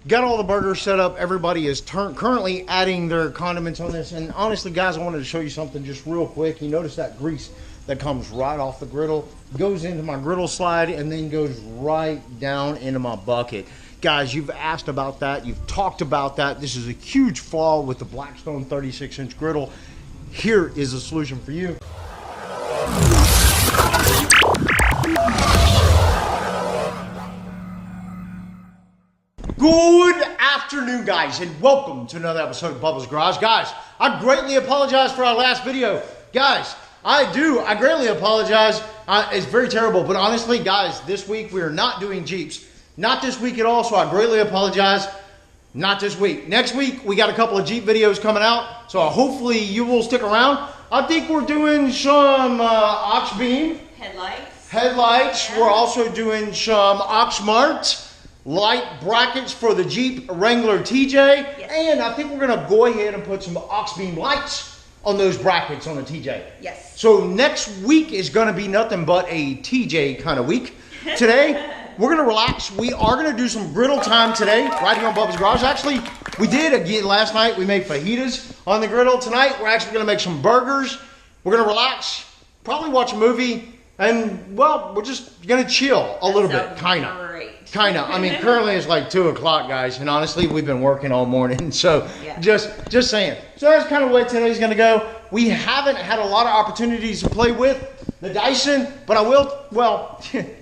got all the burgers set up. Everybody is currently adding their condiments on this. And honestly, guys, I wanted to show you something just real quick. You notice that grease that comes right off the griddle, goes into my griddle slide, and then goes right down into my bucket. Guys, you've asked about that. You've talked about that. This is a huge flaw with the Blackstone 36-inch griddle. Here is a solution for you. Good afternoon, guys, and welcome to another episode of Bubba's Garage. Guys, I greatly apologize for our last video. Guys, I greatly apologize. It's very terrible, but honestly, guys, this week we are not doing Jeeps. Not this week at all, so I greatly apologize. Not this week. Next week, we got a couple of Jeep videos coming out, so hopefully you will stick around. I think we're doing some aux beam. Headlights. Yeah. We're also doing some Oxmart light brackets for the Jeep Wrangler TJ. Yes. And I think we're going to go ahead and put some aux beam lights on those brackets on the TJ. Yes. So next week is going to be nothing but a TJ kind of week. Today, we're going to relax. We are going to do some griddle time today, right here on Bubba's Garage. Actually, we did again last night. We made fajitas on the griddle. Tonight, we're actually going to make some burgers. We're going to relax, probably watch a movie, and, well, we're just going to chill a little bit, kind of. Kind of. I mean, currently it's like 2 o'clock, guys, and honestly, we've been working all morning, so yeah. just saying. So that's kind of the way today's going to go. We haven't had a lot of opportunities to play with the Dyson, but I will, well,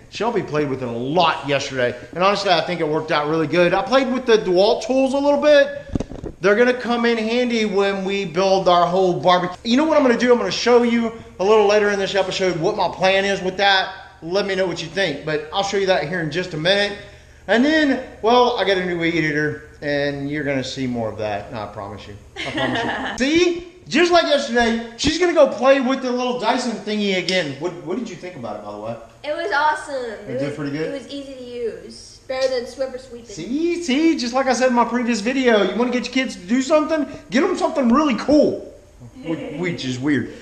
Shelby played with it a lot yesterday, and honestly, I think it worked out really good. I played with the DeWalt tools a little bit. They're going to come in handy when we build our whole barbecue. You know what I'm going to do? I'm going to show you a little later in this episode what my plan is with that. Let me know what you think, but I'll show you that here in just a minute. And then, well, I got a new weed eater, and you're going to see more of that. No, I promise you. I promise you. See? Just like yesterday, she's going to go play with the little Dyson thingy again. What did you think about it, by the way? It was awesome. It did pretty good? It was easy to use. Better than Swiffer Sweeping. See? Just like I said in my previous video, you want to get your kids to do something? Get them something really cool. Which is weird.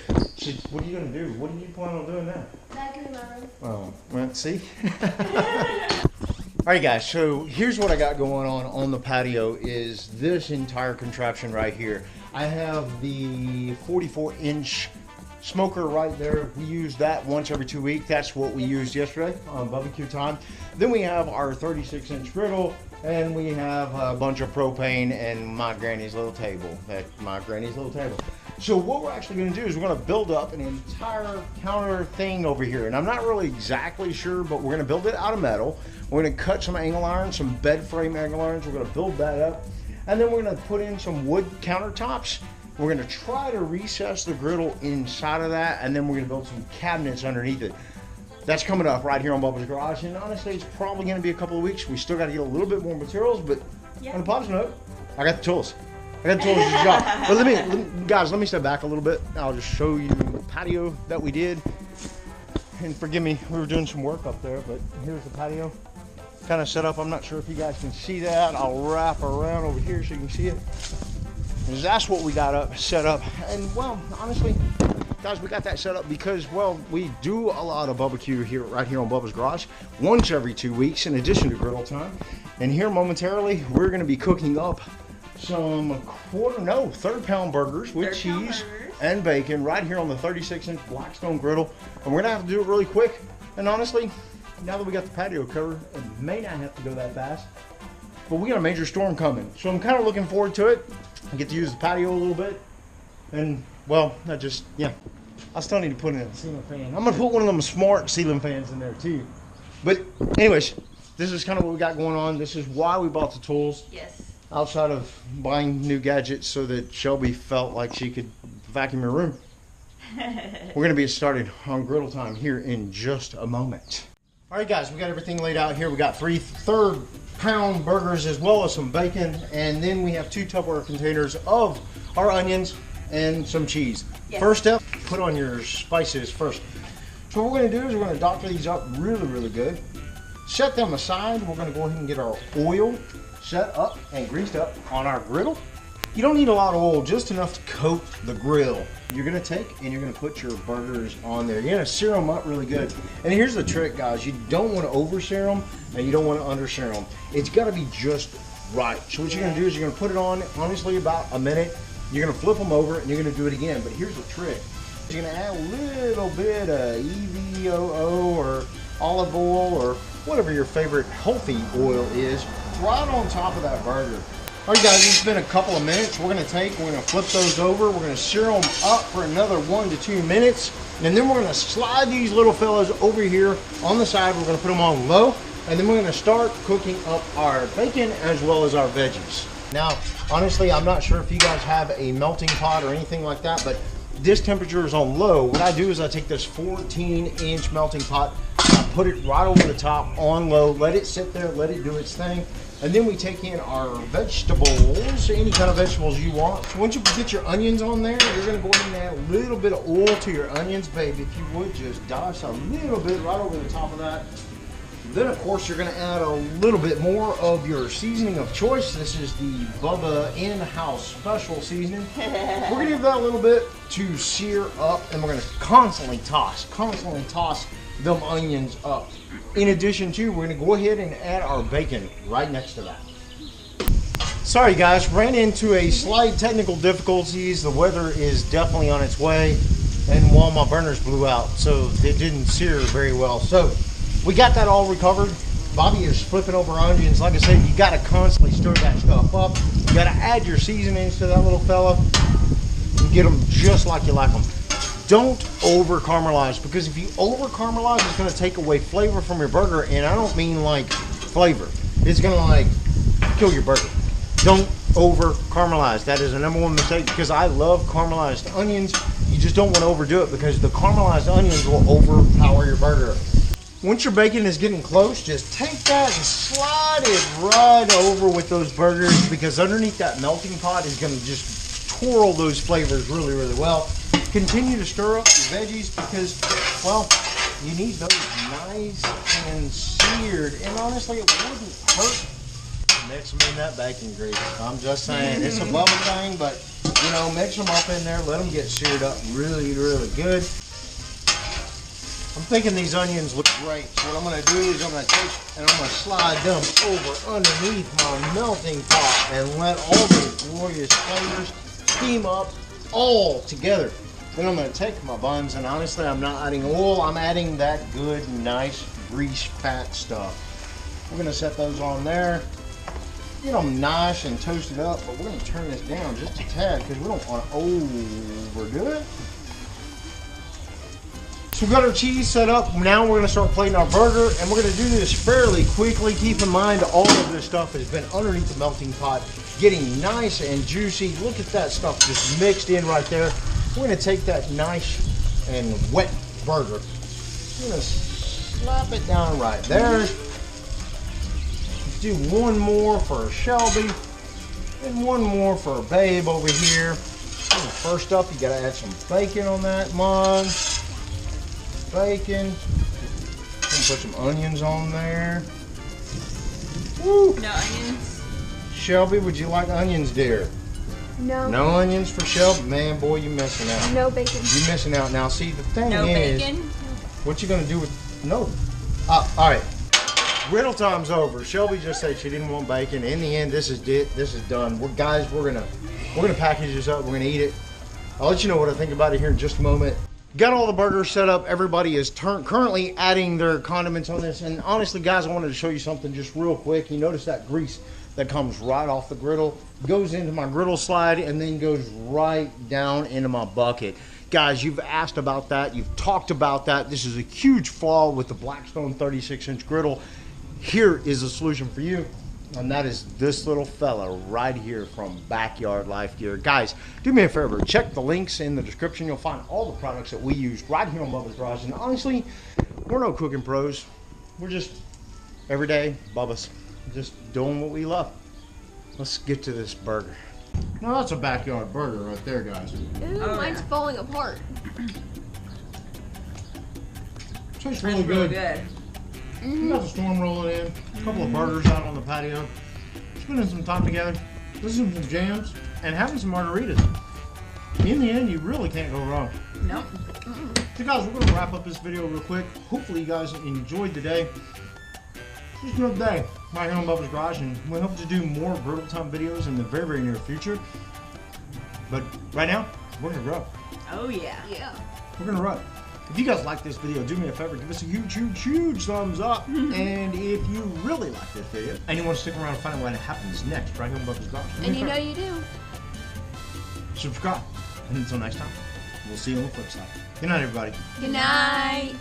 What are you going to do? What do you plan on doing now? Vacuum my room. Oh, well, see? All right, guys, so here's what I got going on the patio is this entire contraption right here. I have the 44-inch smoker right there. We use that once every 2 weeks. That's what we used yesterday on barbecue time. Then we have our 36-inch griddle, and we have a bunch of propane and my granny's little table. So what we're actually going to do is we're going to build up an entire counter thing over here. And I'm not really exactly sure, but we're going to build it out of metal. We're going to cut some angle irons, some bed frame angle irons. We're going to build that up. And then we're going to put in some wood countertops. We're going to try to recess the griddle inside of that. And then we're going to build some cabinets underneath it. That's coming up right here on Bubba's Garage. And honestly, it's probably going to be a couple of weeks. We still got to get a little bit more materials. But on a positive note, I got the tools. I got the tools to the job. But guys, let me step back a little bit. I'll just show you the patio that we did. And forgive me, we were doing some work up there, but here's the patio kind of set up. I'm not sure if you guys can see that. I'll wrap around over here so you can see it. And that's what we got set up. And well, honestly, guys, we got that set up because, well, we do a lot of barbecue here, right here on Bubba's Garage, once every 2 weeks in addition to griddle time. And here momentarily, we're going to be cooking up some third-pound burgers with cheese and bacon right here on the 36-inch Blackstone Griddle. And we're going to have to do it really quick. And honestly, now that we got the patio covered, it may not have to go that fast. But we got a major storm coming. So I'm kind of looking forward to it. I get to use the patio a little bit. And, well, I still need to put in a ceiling fan. I'm going to put one of them smart ceiling fans in there, too. But, anyways, this is kind of what we got going on. This is why we bought the tools. Yes. Outside of buying new gadgets so that Shelby felt like she could vacuum her room. We're going to be started on griddle time here in just a moment. All right, guys, we got everything laid out here. We got 3 third-pound burgers as well as some bacon. And then we have 2 Tupperware containers of our onions and some cheese. Yes. First step, put on your spices first. So what we're going to do is we're going to doctor these up really, really good. Set them aside. We're going to go ahead and get our oil set up and greased up on our griddle. You don't need a lot of oil, just enough to coat the grill. You're gonna take and you're gonna put your burgers on there. You're gonna sear them up really good. And here's the trick, guys. You don't wanna over sear them and you don't wanna under sear them. It's gotta be just right. So what you're gonna do is you're gonna put it on, honestly, about a minute. You're gonna flip them over and you're gonna do it again. But here's the trick. You're gonna add a little bit of EVOO or olive oil or whatever your favorite healthy oil is right on top of that burger. All right, guys, it's been a couple of minutes. We're gonna flip those over. We're gonna sear them up for another 1 to 2 minutes. And then we're gonna slide these little fellas over here on the side. We're gonna put them on low. And then we're gonna start cooking up our bacon as well as our veggies. Now, honestly, I'm not sure if you guys have a melting pot or anything like that, but this temperature is on low. What I do is I take this 14-inch melting pot, I put it right over the top on low, let it sit there, let it do its thing. And then we take in our vegetables, any kind of vegetables you want. So once you get your onions on there, you're gonna go ahead and add a little bit of oil to your onions, babe. If you would just douse a little bit right over the top of that. Then of course you're gonna add a little bit more of your seasoning of choice. This is the Bubba in-house special seasoning. We're gonna give that a little bit to sear up, and we're gonna constantly toss them onions up. In addition to, we're gonna go ahead and add our bacon right next to that. Sorry guys, ran into a slight technical difficulties. The weather is definitely on its way, and while my burners blew out, so it didn't sear very well. So we got that all recovered. Bobby is flipping over onions. Like I said, you gotta constantly stir that stuff up. You gotta add your seasonings to that little fella and get them just like you like them. Don't over caramelize, because if you over caramelize, it's gonna take away flavor from your burger, and I don't mean like flavor. It's gonna like kill your burger. Don't over caramelize. That is the #1 mistake, because I love caramelized onions. You just don't want to overdo it, because the caramelized onions will overpower your burger. Once your bacon is getting close, just take that and slide it right over with those burgers, because underneath that melting pot is going to just twirl those flavors really, really well. Continue to stir up your veggies, because, well, you need those nice and seared. And honestly, it wouldn't hurt to mix them in that bacon grease. I'm just saying, it's a Bubba thing, but, you know, mix them up in there, let them get seared up really, really good. I'm thinking these onions look great. So what I'm gonna do is I'm gonna take and I'm gonna slide them over underneath my melting pot and let all those glorious flavors steam up all together. Then I'm gonna take my buns, and honestly, I'm not adding oil. I'm adding that good, nice grease fat stuff. We're gonna set those on there. Get them nice and toasted up, but we're gonna turn this down just a tad because we don't want to overdo it. So we've got our cheese set up. Now we're gonna start plating our burger, and we're gonna do this fairly quickly. Keep in mind, all of this stuff has been underneath the melting pot, getting nice and juicy. Look at that stuff just mixed in right there. We're gonna take that nice and wet burger. We're gonna slap it down right there. Let's do one more for Shelby, and one more for Babe over here. First up, you gotta add some bacon on that mug. Bacon. Put some onions on there. Woo. No onions. Shelby, would you like onions, dear? No. No onions for Shelby? Man, boy, you missing out. No bacon. You're missing out. Now, see, the thing No is, bacon. what you gonna do with, no. All right, griddle time's over. Shelby just said she didn't want bacon. In the end, this is it. This is done. We're gonna package this up. We're gonna eat it. I'll let you know what I think about it here in just a moment. Got all the burgers set up. Everybody is currently adding their condiments on this. And honestly, guys, I wanted to show you something just real quick. You notice that grease that comes right off the griddle, goes into my griddle slide, and then goes right down into my bucket. Guys, you've asked about that. You've talked about that. This is a huge flaw with the Blackstone 36-inch griddle. Here is a solution for you. And that is this little fella right here from Backyard Life Gear. Guys, do me a favor, check the links in the description. You'll find all the products that we use right here on Bubba's Garage. And honestly, we're no cooking pros. We're just everyday Bubbas, just doing what we love. Let's get to this burger. Now that's a backyard burger right there, guys. Ooh, Oh, mine's yeah. falling apart. Tastes really That's good. good. We got the storm rolling in. A couple of burgers out on the patio. Spending some time together. Listening to some jams. And having some margaritas. In the end, you really can't go wrong. Nope. So guys, we're going to wrap up this video real quick. Hopefully you guys enjoyed the day. Just another day. right here on Bubba's Garage, and we hope to do more Griddle Time videos in the very, very near future. But right now, we're gonna rub. Oh yeah. Yeah. We're gonna rub. If you guys like this video, do me a favor, give us a huge, huge, huge thumbs up. And if you really like this video, and you want to stick around and find out what happens next, right here on Bubba's Garage, And you know you do. subscribe. And until next time, we'll see you on the flip side. Good night, everybody. Good night.